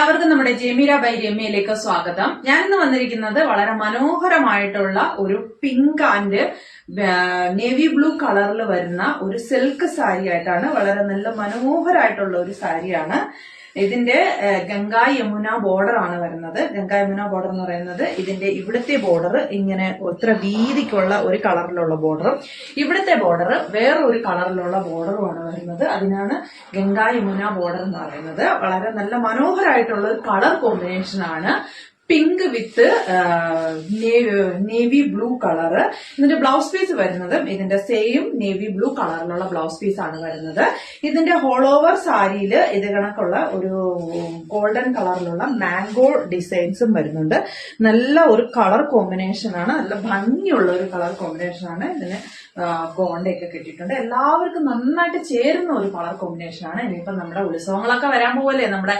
എല്ലാവർക്കും നമ്മുടെ ജെമീര ബൈ രമ്യയിലേക്ക് സ്വാഗതം. ഞാനിന്ന് വന്നിരിക്കുന്നത് വളരെ മനോഹരമായിട്ടുള്ള ഒരു പിങ്ക് ആൻഡ് നേവി ബ്ലൂ കളറിൽ വരുന്ന ഒരു സിൽക്ക് സാരി ആയിട്ടാണ്. വളരെ നല്ല മനോഹരമായിട്ടുള്ള ഒരു സാരിയാണ്. ഇതിന്റെ ഗംഗാ യമുന ബോർഡർ ആണ് വരുന്നത്. ഗംഗാ യമുന ബോർഡർ എന്ന് പറയുന്നത് ഇതിന്റെ ഇവിടുത്തെ ബോർഡർ ഇങ്ങനെ ഇത്ര വീതിക്കുള്ള ഒരു കളറിലുള്ള ബോർഡറും ഇവിടുത്തെ ബോർഡർ വേറൊരു കളറിലുള്ള ബോർഡറുമാണ് വരുന്നത്. അതിനാണ് ഗംഗാ യമുന ബോർഡർ എന്ന് പറയുന്നത്. വളരെ നല്ല മനോഹരമായിട്ടുള്ള ഒരു കളർ കോമ്പിനേഷൻ ആണ്. പിങ്ക് വിത്ത് നേവി ബ്ലൂ കളറ്. ഇതിന്റെ ബ്ലൗസ് പീസ് വരുന്നത് ഇതിന്റെ സെയിം നേവി ബ്ലൂ കളറിലുള്ള ബ്ലൗസ് പീസ് ആണ് വരുന്നത്. ഇതിന്റെ ഹോൾ ഓവർ സാരിയില് ഇത് കണക്കുള്ള ഒരു ഗോൾഡൻ കളറിലുള്ള മാംഗോ ഡിസൈൻസും വരുന്നുണ്ട്. നല്ല ഒരു കളർ കോമ്പിനേഷൻ ആണ്. നല്ല ഭംഗിയുള്ള ഒരു കളർ കോമ്പിനേഷൻ ആണ്. ഇതിന് ഗോണ്ടയൊക്കെ കിട്ടിയിട്ടുണ്ട്. എല്ലാവർക്കും നന്നായിട്ട് ചേരുന്ന ഒരു കളർ കോമ്പിനേഷൻ ആണ്. ഇനിയിപ്പം നമ്മുടെ ഉത്സവങ്ങളൊക്കെ വരാൻ പോവല്ലേ. നമ്മുടെ